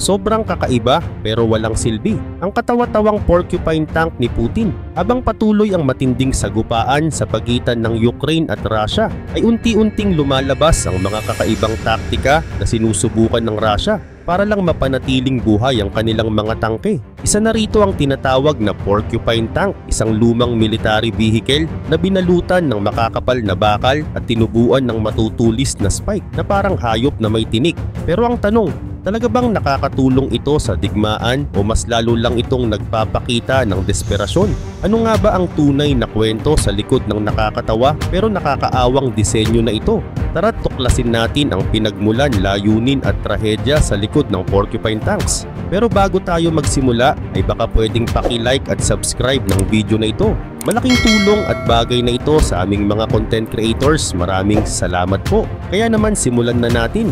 Sobrang kakaiba pero walang silbi ang katawa-tawang porcupine tank ni Putin. Habang patuloy ang matinding sagupaan sa pagitan ng Ukraine at Russia, ay unti-unting lumalabas ang mga kakaibang taktika na sinusubukan ng Russia para lang mapanatiling buhay ang kanilang mga tangke. Isa na rito ang tinatawag na porcupine tank, isang lumang military vehicle na binalutan ng makakapal na bakal at tinubuan ng matutulis na spike na parang hayop na may tinik. Pero ang tanong, talaga bang nakakatulong ito sa digmaan o mas lalo lang itong nagpapakita ng desperasyon? Ano nga ba ang tunay na kwento sa likod ng nakakatawa pero nakakaawang disenyo na ito? Tara't tuklasin natin ang pinagmulan, layunin at trahedya sa likod ng porcupine tanks. Pero bago tayo magsimula ay baka pwedeng paki-like at subscribe ng video na ito. Malaking tulong at bagay na ito sa aming mga content creators. Maraming salamat po. Kaya naman simulan na natin.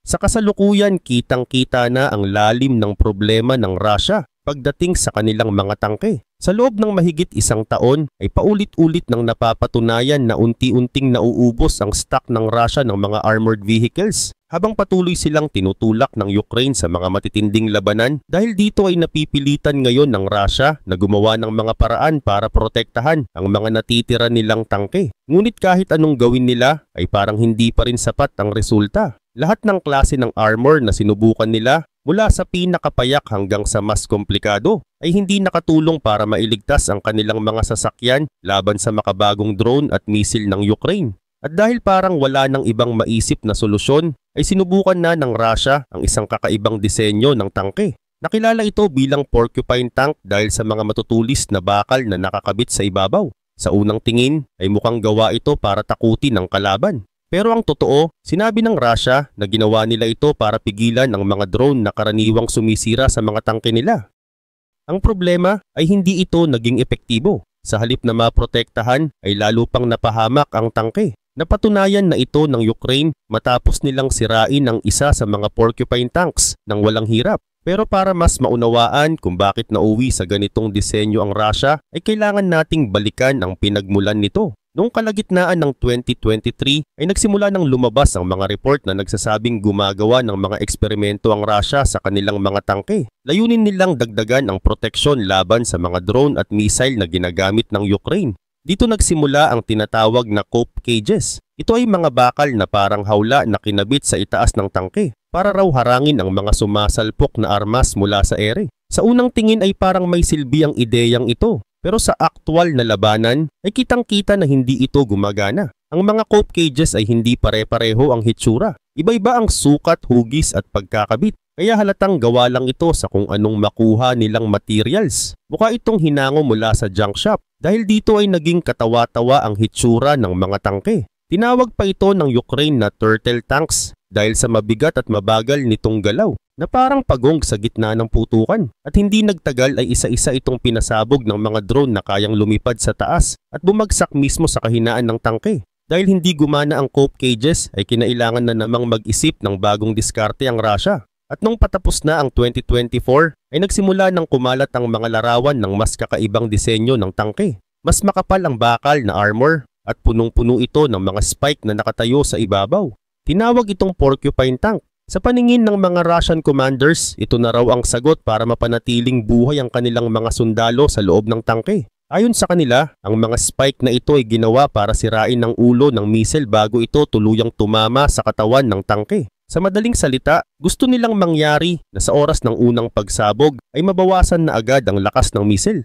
Sa kasalukuyan, kitang-kita na ang lalim ng problema ng Russia pagdating sa kanilang mga tangke. Sa loob ng mahigit isang taon ay paulit-ulit nang napapatunayan na unti-unting nauubos ang stock ng Russia ng mga armored vehicles habang patuloy silang tinutulak ng Ukraine sa mga matitinding labanan. Dahil dito ay napipilitan ngayon ng Russia na gumawa ng mga paraan para protektahan ang mga natitira nilang tangke. Ngunit kahit anong gawin nila ay parang hindi pa rin sapat ang resulta. Lahat ng klase ng armor na sinubukan nila, mula sa pinakapayak hanggang sa mas komplikado, ay hindi nakatulong para mailigtas ang kanilang mga sasakyan laban sa makabagong drone at misil ng Ukraine. At dahil parang wala nang ibang maisip na solusyon, ay sinubukan na ng Russia ang isang kakaibang disenyo ng tangke. Nakilala ito bilang porcupine tank dahil sa mga matutulis na bakal na nakakabit sa ibabaw. Sa unang tingin ay mukhang gawa ito para takutin ang kalaban. Pero ang totoo, sinabi ng Russia na ginawa nila ito para pigilan ang mga drone na karaniwang sumisira sa mga tangke nila. Ang problema ay hindi ito naging epektibo. Sa halip na maprotektahan ay lalo pang napahamak ang tangke. Napatunayan na ito ng Ukraine matapos nilang sirain ang isa sa mga porcupine tanks nang walang hirap. Pero para mas maunawaan kung bakit nauwi sa ganitong disenyo ang Russia, ay kailangan nating balikan ang pinagmulan nito. Noong kalagitnaan ng 2023 ay nagsimula nang lumabas ang mga report na nagsasabing gumagawa ng mga eksperimento ang Russia sa kanilang mga tangke. Layunin nilang dagdagan ang proteksyon laban sa mga drone at missile na ginagamit ng Ukraine. Dito nagsimula ang tinatawag na cope cages. Ito ay mga bakal na parang hawla na kinabit sa itaas ng tangke para raw harangin ang mga sumasalpok na armas mula sa ere. Sa unang tingin ay parang may silbi ang ideyang ito. Pero sa aktwal na labanan ay kitang-kita na hindi ito gumagana. Ang mga cope cages ay hindi pare-pareho ang hitsura. Iba-iba ang sukat, hugis at pagkakabit. Kaya halatang gawa lang ito sa kung anong makuha nilang materials. Mukha itong hinango mula sa junk shop dahil dito ay naging katawa-tawa ang hitsura ng mga tangke. Tinawag pa ito ng Ukraine na turtle tanks dahil sa mabigat at mabagal nitong galaw na parang pagong sa gitna ng putukan. At hindi nagtagal ay isa-isa itong pinasabog ng mga drone na kayang lumipad sa taas at bumagsak mismo sa kahinaan ng tangke. Dahil hindi gumana ang cope cages ay kinailangan na namang mag-isip ng bagong diskarte ang Russia. At nung patapos na ang 2024 ay nagsimula ng kumalat ang mga larawan ng mas kakaibang disenyo ng tangke. Mas makapal ang bakal na armor at punong-puno ito ng mga spike na nakatayo sa ibabaw. Tinawag itong porcupine tank. Sa paningin ng mga Russian commanders, ito na raw ang sagot para mapanatiling buhay ang kanilang mga sundalo sa loob ng tangke. Ayon sa kanila, ang mga spike na ito ay ginawa para sirain ang ulo ng missile bago ito tuluyang tumama sa katawan ng tangke. Sa madaling salita, gusto nilang mangyari na sa oras ng unang pagsabog ay mabawasan na agad ang lakas ng missile.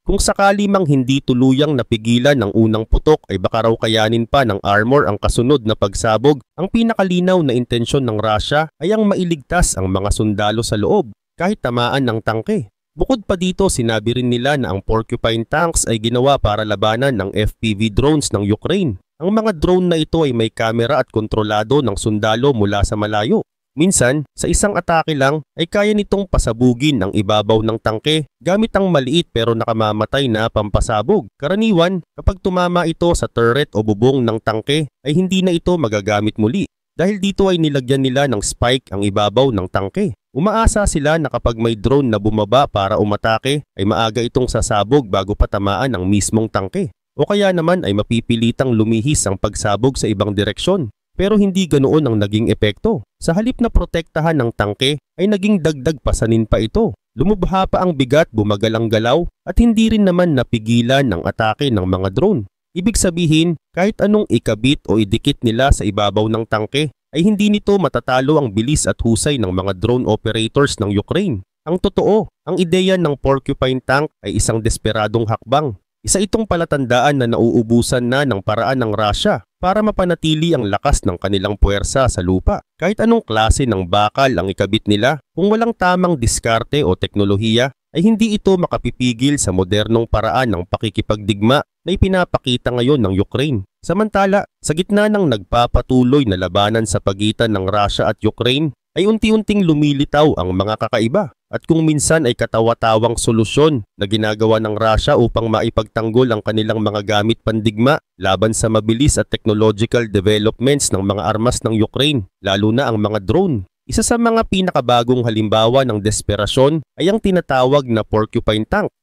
Kung sakali mang hindi tuluyang napigilan ng unang putok ay baka raw kayanin pa ng armor ang kasunod na pagsabog. Ang pinakalinaw na intensyon ng Russia ay ang mailigtas ang mga sundalo sa loob kahit tamaan ng tangke. Bukod pa dito, sinabi rin nila na ang porcupine tanks ay ginawa para labanan ng FPV drones ng Ukraine. Ang mga drone na ito ay may kamera at kontrolado ng sundalo mula sa malayo. Minsan, sa isang atake lang ay kaya nitong pasabugin ang ibabaw ng tangke gamit ang maliit pero nakamamatay na pampasabog. Karaniwan, kapag tumama ito sa turret o bubong ng tangke ay hindi na ito magagamit muli. Dahil dito ay nilagyan nila ng spike ang ibabaw ng tangke. Umaasa sila na kapag may drone na bumaba para umatake ay maaga itong sasabog bago patamaan ang mismong tangke. O kaya naman ay mapipilitang lumihis ang pagsabog sa ibang direksyon. pero hindi ganoon ang naging epekto. Sa halip na protektahan ng tangke ay naging dagdag pasanin pa ito. Lumubha pa ang bigat, bumagal ang galaw at hindi rin naman napigilan ng atake ng mga drone. Ibig sabihin, kahit anong ikabit o idikit nila sa ibabaw ng tangke ay hindi nito matatalo ang bilis at husay ng mga drone operators ng Ukraine. Ang totoo, ang ideya ng Porcupine tank ay isang desperadong hakbang. Isa itong palatandaan na nauubusan na ng paraan ng Russia para mapanatili ang lakas ng kanilang puwersa sa lupa. Kahit anong klase ng bakal ang ikabit nila, kung walang tamang diskarte o teknolohiya, ay hindi ito makapipigil sa modernong paraan ng pakikipagdigma na ipinapakita ngayon ng Ukraine. Samantala, sa gitna ng nagpapatuloy na labanan sa pagitan ng Russia at Ukraine, ay unti-unting lumilitaw ang mga kakaiba. At kung minsan ay katawa-tawang solusyon na ginagawa ng Russia upang maipagtanggol ang kanilang mga gamit pandigma laban sa mabilis at technological developments ng mga armas ng Ukraine, lalo na ang mga drone. Isa sa mga pinakabagong halimbawa ng desperasyon ay ang tinatawag na Porcupine tank.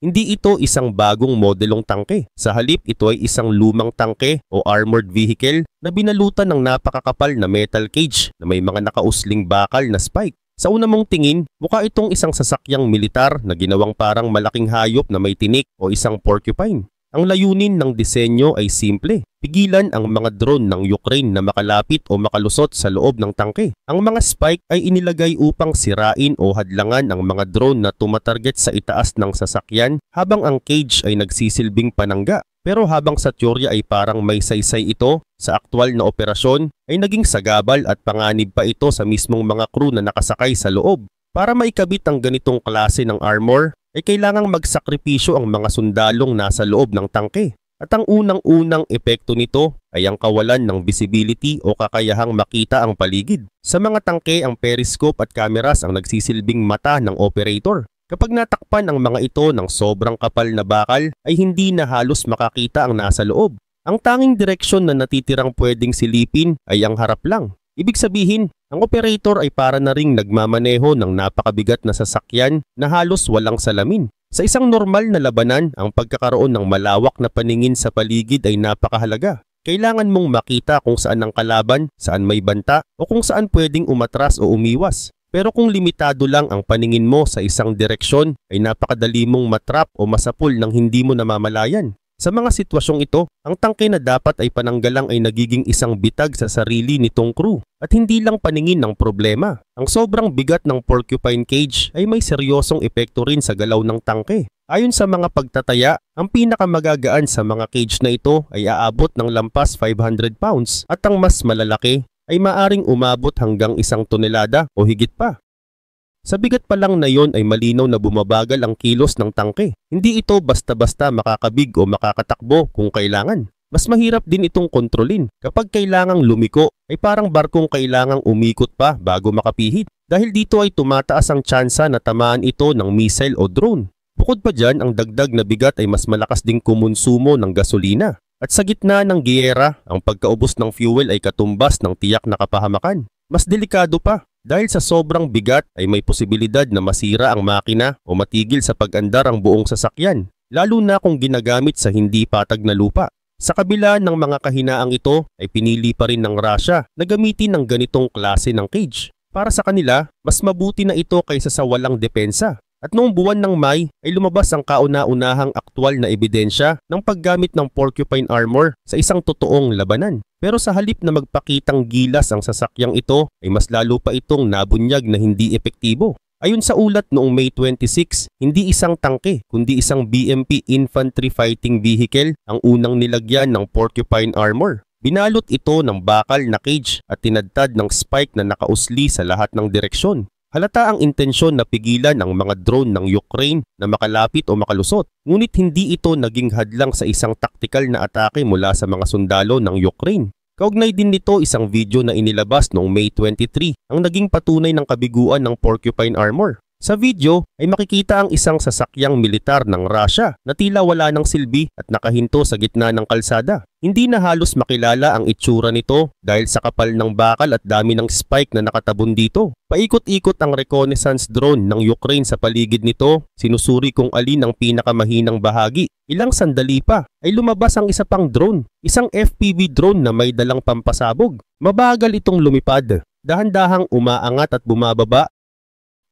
Hindi ito isang bagong modelong tangke. Sa halip, ito ay isang lumang tangke o armored vehicle na binalutan ng napakakapal na metal cage na may mga nakausling bakal na spike. Sa una mong tingin, mukha itong isang sasakyang militar na ginawang parang malaking hayop na may tinik o isang porcupine. Ang layunin ng disenyo ay simple, pigilan ang mga drone ng Ukraine na makalapit o makalusot sa loob ng tangke. Ang mga spike ay inilagay upang sirain o hadlangan ang mga drone na tumatarget sa itaas ng sasakyan habang ang cage ay nagsisilbing panangga. Pero habang sa teorya ay parang may saysay ito, sa aktwal na operasyon ay naging sagabal at panganib pa ito sa mismong mga crew na nakasakay sa loob. Para maikabit ang ganitong klase ng armor, ay kailangang magsakripisyo ang mga sundalong nasa loob ng tangke. At ang unang-unang epekto nito ay ang kawalan ng visibility o kakayahang makita ang paligid. Sa mga tangke, ang periscope at cameras ang nagsisilbing mata ng operator. Kapag natakpan ang mga ito ng sobrang kapal na bakal, ay hindi na halos makakita ang nasa loob. Ang tanging direksyon na natitirang pwedeng silipin ay ang harap lang. Ibig sabihin, ang operator ay para na ring nagmamaneho ng napakabigat na sasakyan na halos walang salamin. Sa isang normal na labanan, ang pagkakaroon ng malawak na paningin sa paligid ay napakahalaga. Kailangan mong makita kung saan ang kalaban, saan may banta, o kung saan pwedeng umatras o umiwas. Pero kung limitado lang ang paningin mo sa isang direksyon, ay napakadali mong matrap o masapul nang hindi mo namamalayan. Sa mga sitwasyong ito, ang tangke na dapat ay pananggalang ay nagiging isang bitag sa sarili nitong crew at hindi lang paningin ng problema. Ang sobrang bigat ng porcupine cage ay may seryosong epekto rin sa galaw ng tangke. Ayon sa mga pagtataya, ang pinakamagagaan sa mga cage na ito ay aabot ng lampas 500 pounds at ang mas malalaki ay maaring umabot hanggang 1 tonelada o higit pa. Sa bigat pa lang na yon ay malinaw na bumabagal ang kilos ng tangke. Hindi ito basta-basta makakabig o makakatakbo kung kailangan. Mas mahirap din itong kontrolin. Kapag kailangang lumiko, ay parang barkong kailangang umikot pa bago makapihit. Dahil dito ay tumataas ang tsansa na tamaan ito ng missile o drone. Bukod pa dyan, ang dagdag na bigat ay mas malakas ding kumonsumo ng gasolina. At sa gitna ng giyera, ang pagkaubos ng fuel ay katumbas ng tiyak na kapahamakan. Mas delikado pa. Dahil sa sobrang bigat ay may posibilidad na masira ang makina o matigil sa pag-andar ang buong sasakyan, lalo na kung ginagamit sa hindi patag na lupa. Sa kabila ng mga kahinaang ito ay pinili pa rin ng Russia na gamitin ng ganitong klase ng cage. Para sa kanila, mas mabuti na ito kaysa sa walang depensa. At noong buwan ng May ay lumabas ang kauna-unahang aktwal na ebidensya ng paggamit ng porcupine armor sa isang totoong labanan. Pero sa halip na magpakitang gilas ang sasakyang ito ay mas lalo pa itong nabunyag na hindi epektibo. Ayon sa ulat noong May 26, hindi isang tangke kundi isang BMP Infantry Fighting Vehicle ang unang nilagyan ng porcupine armor. Binalot ito ng bakal na cage at tinadtad ng spike na nakausli sa lahat ng direksyon. Halata ang intensyon na pigilan ang mga drone ng Ukraine na makalapit o makalusot, ngunit hindi ito naging hadlang sa isang taktikal na atake mula sa mga sundalo ng Ukraine. Kaugnay din nito isang video na inilabas noong May 23 ang naging patunay ng kabiguan ng porcupine armor. Sa video ay makikita ang isang sasakyang militar ng Russia na tila wala ng silbi at nakahinto sa gitna ng kalsada. Hindi na halos makilala ang itsura nito dahil sa kapal ng bakal at dami ng spike na nakatabon dito. Paikot-ikot ang reconnaissance drone ng Ukraine sa paligid nito, sinusuri kung alin ang pinakamahinang bahagi. Ilang sandali pa ay lumabas ang isa pang drone, isang FPV drone na may dalang pampasabog. Mabagal itong lumipad, dahan-dahang umaangat at bumababa.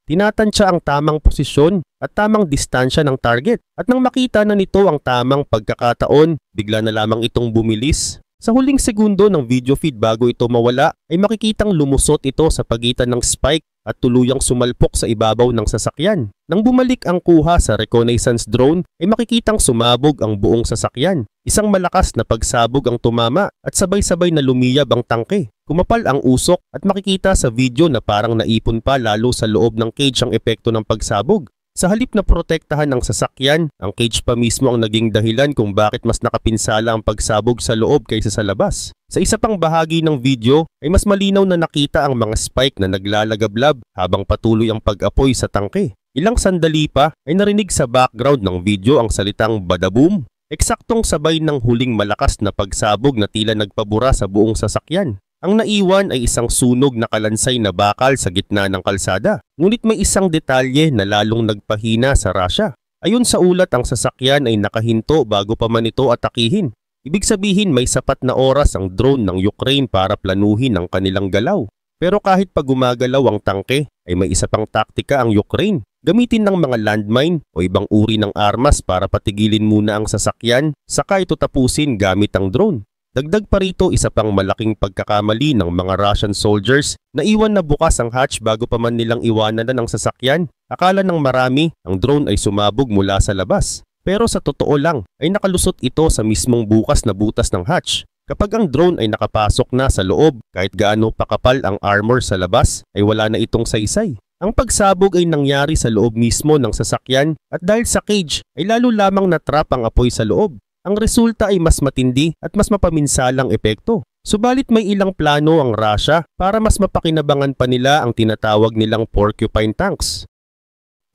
Tinatansya ang tamang posisyon at tamang distansya ng target at nang makita na nito ang tamang pagkakataon, bigla na lamang itong bumilis. Sa huling segundo ng video feed bago ito mawala ay makikitang lumusot ito sa pagitan ng spike at tuluyang sumalpok sa ibabaw ng sasakyan. Nang bumalik ang kuha sa reconnaissance drone ay makikitang sumabog ang buong sasakyan. Isang malakas na pagsabog ang tumama at sabay-sabay na lumiyab ang tangke. Kumapal ang usok at makikita sa video na parang naipon pa lalo sa loob ng cage ang epekto ng pagsabog. Sa halip na protektahan ng sasakyan, ang cage pa mismo ang naging dahilan kung bakit mas nakapinsala ang pagsabog sa loob kaysa sa labas. Sa isa pang bahagi ng video ay mas malinaw na nakita ang mga spike na naglalagablab habang patuloy ang pag-apoy sa tangke. Ilang sandali pa ay narinig sa background ng video ang salitang badaboom, eksaktong sabay ng huling malakas na pagsabog na tila nagpabura sa buong sasakyan. Ang naiwan ay isang sunog na kalansay na bakal sa gitna ng kalsada. Ngunit may isang detalye na lalong nagpahina sa Russia. Ayon sa ulat, ang sasakyan ay nakahinto bago pa man ito atakihin. Ibig sabihin may sapat na oras ang drone ng Ukraine para planuhin ang kanilang galaw. Pero kahit pag gumagalaw ang tangke, ay may isa pang taktika ang Ukraine. Gamitin ng mga landmine o ibang uri ng armas para patigilin muna ang sasakyan, saka ito tapusin gamit ang drone. Dagdag pa rito, isa pang malaking pagkakamali ng mga Russian soldiers na iwan na bukas ang hatch bago pa man nilang iwanan na ng sasakyan. Akala ng marami, ang drone ay sumabog mula sa labas. Pero sa totoo lang, ay nakalusot ito sa mismong bukas na butas ng hatch. Kapag ang drone ay nakapasok na sa loob, kahit gaano pakapal ang armor sa labas, ay wala na itong saysay. Ang pagsabog ay nangyari sa loob mismo ng sasakyan at dahil sa cage ay lalo lamang natrap ang apoy sa loob. Ang resulta ay mas matindi at mas mapaminsalang epekto. Subalit may ilang plano ang Russia para mas mapakinabangan pa nila ang tinatawag nilang porcupine tanks.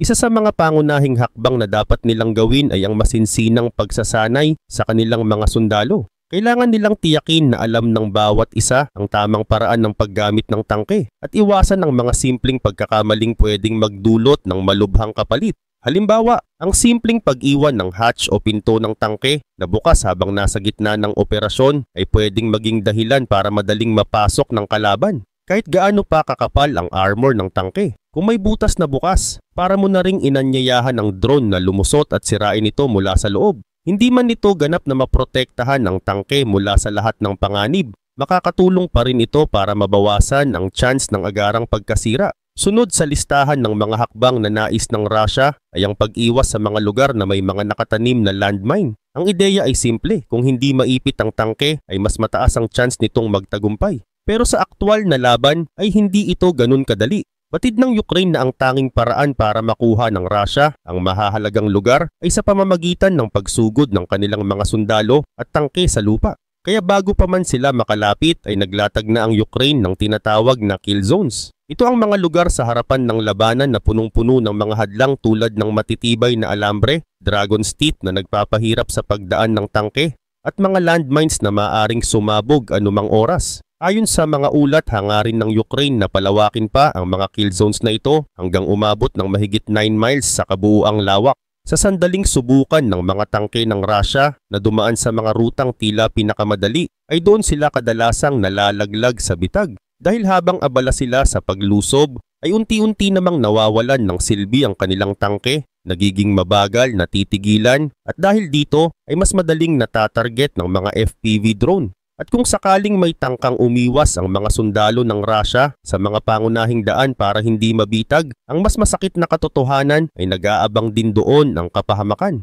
Isa sa mga pangunahing hakbang na dapat nilang gawin ay ang masinsinang pagsasanay sa kanilang mga sundalo. Kailangan nilang tiyakin na alam ng bawat isa ang tamang paraan ng paggamit ng tangke at iwasan ang mga simpleng pagkakamaling pwedeng magdulot ng malubhang kapalit. Halimbawa, ang simpleng pag-iwan ng hatch o pinto ng tangke na bukas habang nasa gitna ng operasyon ay pwedeng maging dahilan para madaling mapasok ng kalaban. Kahit gaano pa kakapal ang armor ng tangke. Kung may butas na bukas, para mo na ring inanyayahan ang drone na lumusot at sirain ito mula sa loob. Hindi man ito ganap na maprotektahan ang tangke mula sa lahat ng panganib, makakatulong pa rin ito para mabawasan ang chance ng agarang pagkasira. Sunod sa listahan ng mga hakbang na nais ng Russia ay ang pag-iwas sa mga lugar na may mga nakatanim na landmine. Ang ideya ay simple, kung hindi maipit ang tangke ay mas mataas ang chance nitong magtagumpay. Pero sa aktwal na laban ay hindi ito ganun kadali. Batid ng Ukraine na ang tanging paraan para makuha ng Russia ang mahahalagang lugar ay sa pamamagitan ng pagsugod ng kanilang mga sundalo at tangke sa lupa. Kaya bago pa man sila makalapit ay naglatag na ang Ukraine ng tinatawag na kill zones. Ito ang mga lugar sa harapan ng labanan na punong-puno ng mga hadlang tulad ng matitibay na alambre, dragon's teeth na nagpapahirap sa pagdaan ng tangke, at mga landmines na maaaring sumabog anumang oras. Ayon sa mga ulat, hangarin ng Ukraine na palawakin pa ang mga kill zones na ito hanggang umabot ng mahigit 9 miles sa kabuuang lawak. Sa sandaling subukan ng mga tangke ng Russia na dumaan sa mga rutang tila pinakamadali, ay doon sila kadalasang nalalaglag sa bitag. Dahil habang abala sila sa paglusob, ay unti-unti namang nawawalan ng silbi ang kanilang tangke, nagiging mabagal, natitigilan, at dahil dito ay mas madaling natatarget ng mga FPV drone. At kung sakaling may tangkang umiwas ang mga sundalo ng Russia sa mga pangunahing daan para hindi mabitag, ang mas masakit na katotohanan ay nag-aabang din doon ang kapahamakan.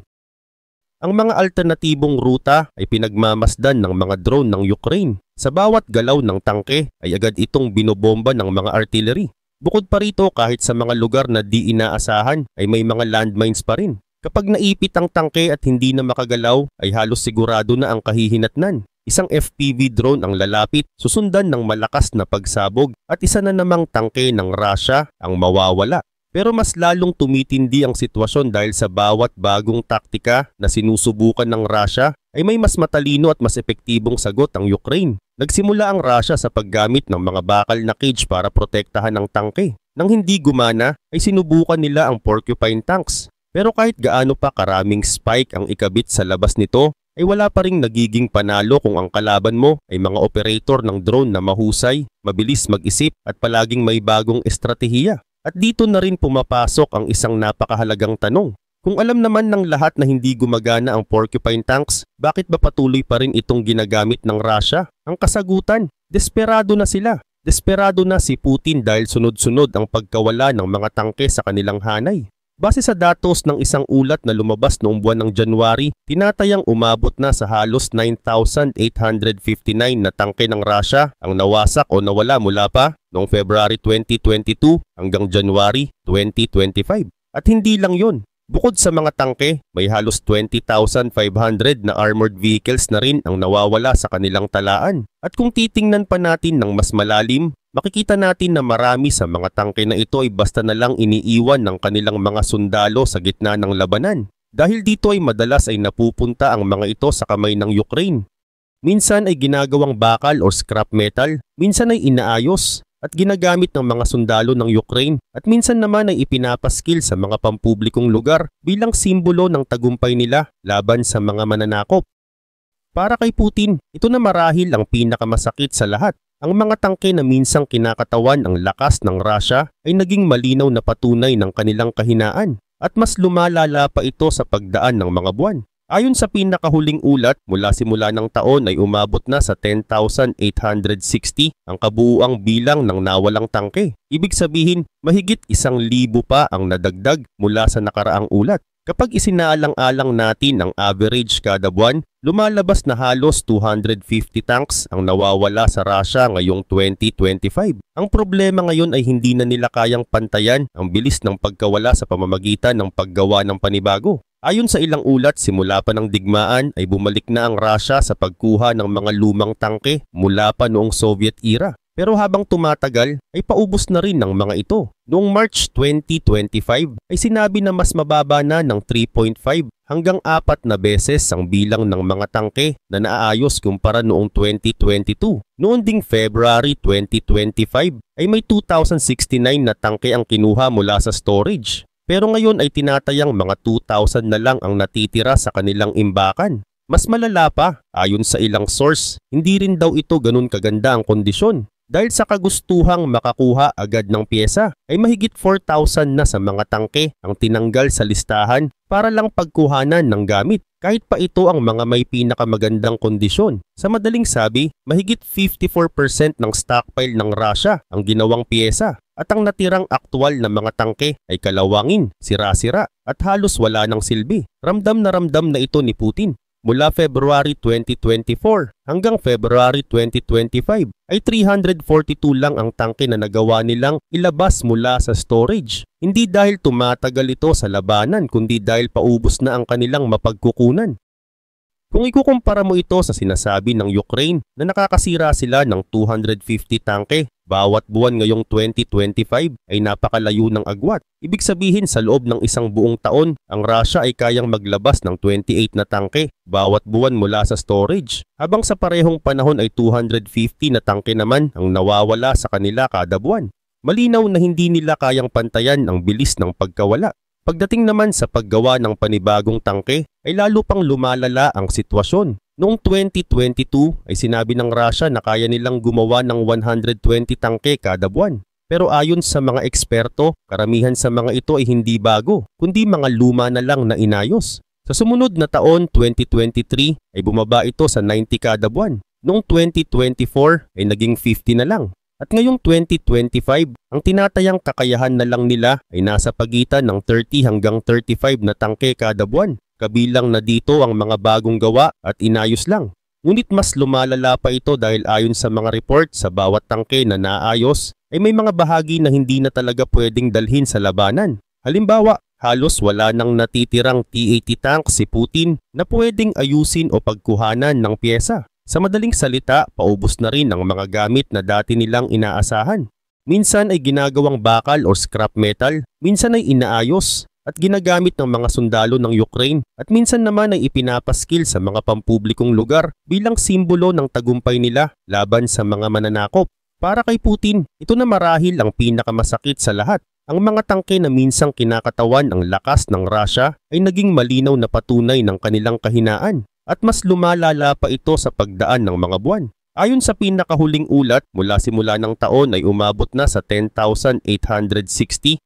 Ang mga alternatibong ruta ay pinagmamasdan ng mga drone ng Ukraine. Sa bawat galaw ng tangke ay agad itong binobomba ng mga artillery. Bukod pa rito, kahit sa mga lugar na di inaasahan ay may mga landmines pa rin. Kapag naipit ang tangke at hindi na makagalaw ay halos sigurado na ang kahihinatnan. Isang FPV drone ang lalapit, susundan ng malakas na pagsabog at isa na namang tangke ng Russia ang mawawala. Pero mas lalong tumitindi ang sitwasyon dahil sa bawat bagong taktika na sinusubukan ng Russia ay may mas matalino at mas epektibong sagot ang Ukraine. Nagsimula ang Russia sa paggamit ng mga bakal na cage para protektahan ang tangke. Nang hindi gumana ay sinubukan nila ang porcupine tanks. Pero kahit gaano pa karaming spike ang ikabit sa labas nito, ay wala pa ring nagiging panalo kung ang kalaban mo ay mga operator ng drone na mahusay, mabilis mag-isip at palaging may bagong estratehiya. At dito na rin pumapasok ang isang napakahalagang tanong. Kung alam naman ng lahat na hindi gumagana ang porcupine tanks, bakit ba patuloy pa rin itong ginagamit ng Russia? Ang kasagutan, desperado na sila. Desperado na si Putin dahil sunod-sunod ang pagkawala ng mga tangke sa kanilang hanay. Base sa datos ng isang ulat na lumabas noong buwan ng January, tinatayang umabot na sa halos 9,859 na tangke ng Russia ang nawasak o nawala mula pa noong February 2022 hanggang January 2025. At hindi lang yun, bukod sa mga tangke, may halos 20,500 na armored vehicles na rin ang nawawala sa kanilang talaan. At kung titingnan pa natin ng mas malalim, makikita natin na marami sa mga tangke na ito ay basta na lang iniiwan ng kanilang mga sundalo sa gitna ng labanan. Dahil dito ay madalas ay napupunta ang mga ito sa kamay ng Ukraine. Minsan ay ginagawang bakal o scrap metal, minsan ay inaayos at ginagamit ng mga sundalo ng Ukraine at minsan naman ay ipinapaskil sa mga pampublikong lugar bilang simbolo ng tagumpay nila laban sa mga mananakop. Para kay Putin, ito na marahil ang pinakamasakit sa lahat. Ang mga tangke na minsang kinakatawan ang lakas ng Russia ay naging malinaw na patunay ng kanilang kahinaan at mas lumalala pa ito sa pagdaan ng mga buwan. Ayon sa pinakahuling ulat, mula simula ng taon ay umabot na sa 10,860 ang kabuuang bilang ng nawalang tangke. Ibig sabihin, mahigit 1,000 pa ang nadagdag mula sa nakaraang ulat. Kapag isinaalang-alang natin ang average kada buwan, lumalabas na halos 250 tanks ang nawawala sa Russia ngayong 2025. Ang problema ngayon ay hindi na nila kayang pantayan ang bilis ng pagkawala sa pamamagitan ng paggawa ng panibago. Ayon sa ilang ulat, simula pa ng digmaan ay bumalik na ang Russia sa pagkuha ng mga lumang tangke mula pa noong Soviet era. Pero habang tumatagal ay paubos na rin ng mga ito. Noong March 2025 ay sinabi na mas mababa na ng 3.5 hanggang 4 na beses ang bilang ng mga tangke na naaayos kumpara noong 2022. Noong ding February 2025 ay may 2,069 na tangke ang kinuha mula sa storage. Pero ngayon ay tinatayang mga 2,000 na lang ang natitira sa kanilang imbakan. Mas malala pa, ayon sa ilang source, hindi rin daw ito ganun kaganda ang kondisyon. Dahil sa kagustuhang makakuha agad ng pyesa, ay mahigit 4,000 na sa mga tangke ang tinanggal sa listahan para lang pagkuhanan ng gamit, kahit pa ito ang mga may pinakamagandang kondisyon. Sa madaling sabi, mahigit 54% ng stockpile ng Russia ang ginawang pyesa, at ang natirang aktwal na mga tangke ay kalawangin, sira-sira at halos wala ng silbi. Ramdam na ito ni Putin. Mula February 2024 hanggang February 2025 ay 342 lang ang tangke na nagawa nilang ilabas mula sa storage. Hindi dahil tumatagal ito sa labanan kundi dahil paubos na ang kanilang mapagkukunan. Kung ikukumpara mo ito sa sinasabi ng Ukraine na nakakasira sila ng 250 tangke bawat buwan ngayong 2025 ay napakalayo ng agwat. Ibig sabihin sa loob ng isang buong taon, ang Russia ay kayang maglabas ng 28 na tangke bawat buwan mula sa storage. Habang sa parehong panahon ay 250 na tangke naman ang nawawala sa kanila kada buwan. Malinaw na hindi nila kayang pantayan ang bilis ng pagkawala. Pagdating naman sa paggawa ng panibagong tangke ay lalo pang lumalala ang sitwasyon. Noong 2022 ay sinabi ng Russia na kaya nilang gumawa ng 120 tangke kada buwan. Pero ayon sa mga eksperto, karamihan sa mga ito ay hindi bago, kundi mga luma na lang na inayos. Sa sumunod na taon, 2023, ay bumaba ito sa 90 kada buwan. Noong 2024 ay naging 50 na lang. At ngayong 2025, ang tinatayang kakayahan na lang nila ay nasa pagitan ng 30 hanggang 35 na tangke kada buwan. Kabilang na dito ang mga bagong gawa at inayos lang. Ngunit mas lumalala pa ito dahil ayon sa mga report sa bawat tangke na naayos ay may mga bahagi na hindi na talaga pwedeng dalhin sa labanan. Halimbawa, halos wala nang natitirang T-80 tank si Putin na pwedeng ayusin o pagkuhanan ng pyesa. Sa madaling salita, paubos na rin ang mga gamit na dati nilang inaasahan. Minsan ay ginagawang bakal o scrap metal, minsan ay inaayos at ginagamit ng mga sundalo ng Ukraine at minsan naman ay ipinapaskil sa mga pampublikong lugar bilang simbolo ng tagumpay nila laban sa mga mananakop. Para kay Putin, ito na marahil ang pinakamasakit sa lahat. Ang mga tangke na minsang kinakatawan ang lakas ng Russia ay naging malinaw na patunay ng kanilang kahinaan at mas lumalala pa ito sa pagdaan ng mga buwan. Ayon sa pinakahuling ulat, mula simula ng taon ay umabot na sa 10,860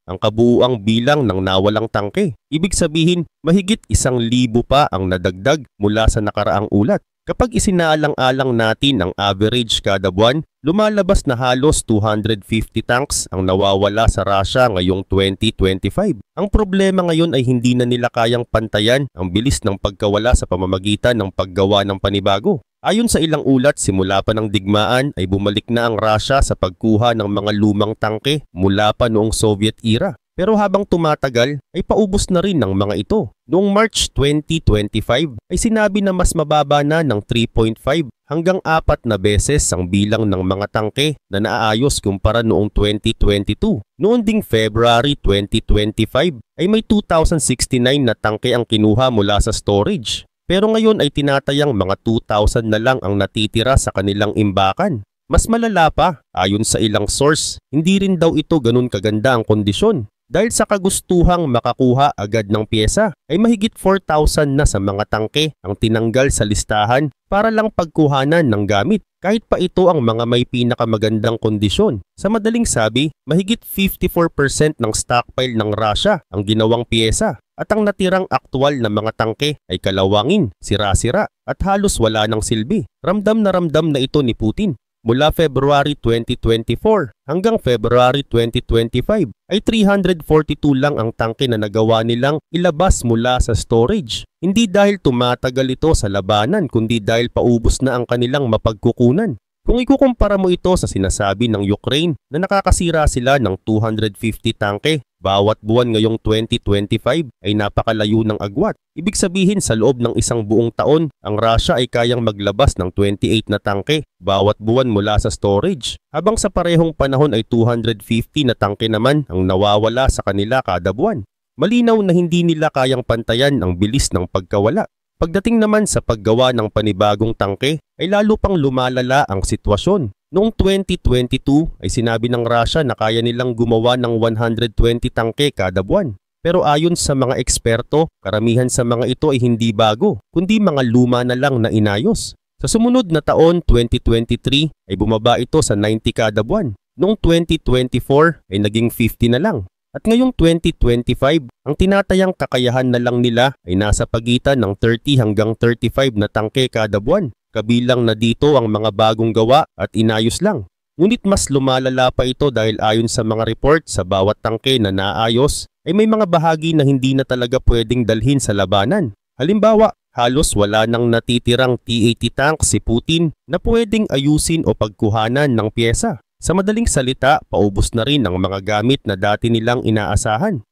ang kabuuang bilang ng nawalang tangke. Ibig sabihin, mahigit 1,000 pa ang nadagdag mula sa nakaraang ulat. Kapag isinaalang-alang natin ang average kada buwan, lumalabas na halos 250 tanks ang nawawala sa Russia ngayong 2025. Ang problema ngayon ay hindi na nila kayang pantayan ang bilis ng pagkawala sa pamamagitan ng paggawa ng panibago. Ayon sa ilang ulat, simula pa ng digmaan ay bumalik na ang Russia sa pagkuha ng mga lumang tangke mula pa noong Soviet era. Pero habang tumatagal ay paubos na rin ng mga ito. Noong March 2025 ay sinabi na mas mababa na ng 3.5 hanggang 4 na beses ang bilang ng mga tangke na naaayos kumpara noong 2022. Noong ding February 2025 ay may 2,069 na tangke ang kinuha mula sa storage. Pero ngayon ay tinatayang mga 2,000 na lang ang natitira sa kanilang imbakan. Mas malala pa, ayon sa ilang source, hindi rin daw ito ganun kaganda ang kondisyon. Dahil sa kagustuhang makakuha agad ng pyesa, ay mahigit 4,000 na sa mga tangke ang tinanggal sa listahan para lang pagkuhanan ng gamit. Kahit pa ito ang mga may pinakamagandang kondisyon. Sa madaling sabi, mahigit 54% ng stockpile ng Russia ang ginawang pyesa. At ang natirang aktwal na mga tangke ay kalawangin, sira-sira at halos wala ng silbi. Ramdam na ito ni Putin. Mula February 2024 hanggang February 2025 ay 342 lang ang tangke na nagawa nilang ilabas mula sa storage. Hindi dahil tumatagal ito sa labanan kundi dahil paubos na ang kanilang mapagkukunan. Kung ikukumpara mo ito sa sinasabi ng Ukraine na nakakasira sila ng 250 tangke bawat buwan ngayong 2025 ay napakalayo ng agwat. Ibig sabihin sa loob ng isang buong taon, ang Russia ay kayang maglabas ng 28 na tangke bawat buwan mula sa storage. Habang sa parehong panahon ay 250 na tangke naman ang nawawala sa kanila kada buwan. Malinaw na hindi nila kayang pantayan ang bilis ng pagkawala. Pagdating naman sa paggawa ng panibagong tangke ay lalo pang lumalala ang sitwasyon. Noong 2022 ay sinabi ng Russia na kaya nilang gumawa ng 120 tangke kada buwan. Pero ayon sa mga eksperto, karamihan sa mga ito ay hindi bago, kundi mga luma na lang na inayos. Sa sumunod na taon, 2023, ay bumaba ito sa 90 kada buwan. Noong 2024 ay naging 50 na lang. At ngayong 2025, ang tinatayang kakayahan na lang nila ay nasa pagitan ng 30 hanggang 35 na tangke kada buwan. Kabilang na dito ang mga bagong gawa at inayos lang. Ngunit mas lumalala pa ito dahil ayon sa mga report sa bawat tangke na naayos ay may mga bahagi na hindi na talaga pwedeng dalhin sa labanan. Halimbawa, halos wala nang natitirang T-80 tank si Putin na pwedeng ayusin o pagkuhanan ng pyesa. Sa madaling salita, paubos na rin ang mga gamit na dati nilang inaasahan.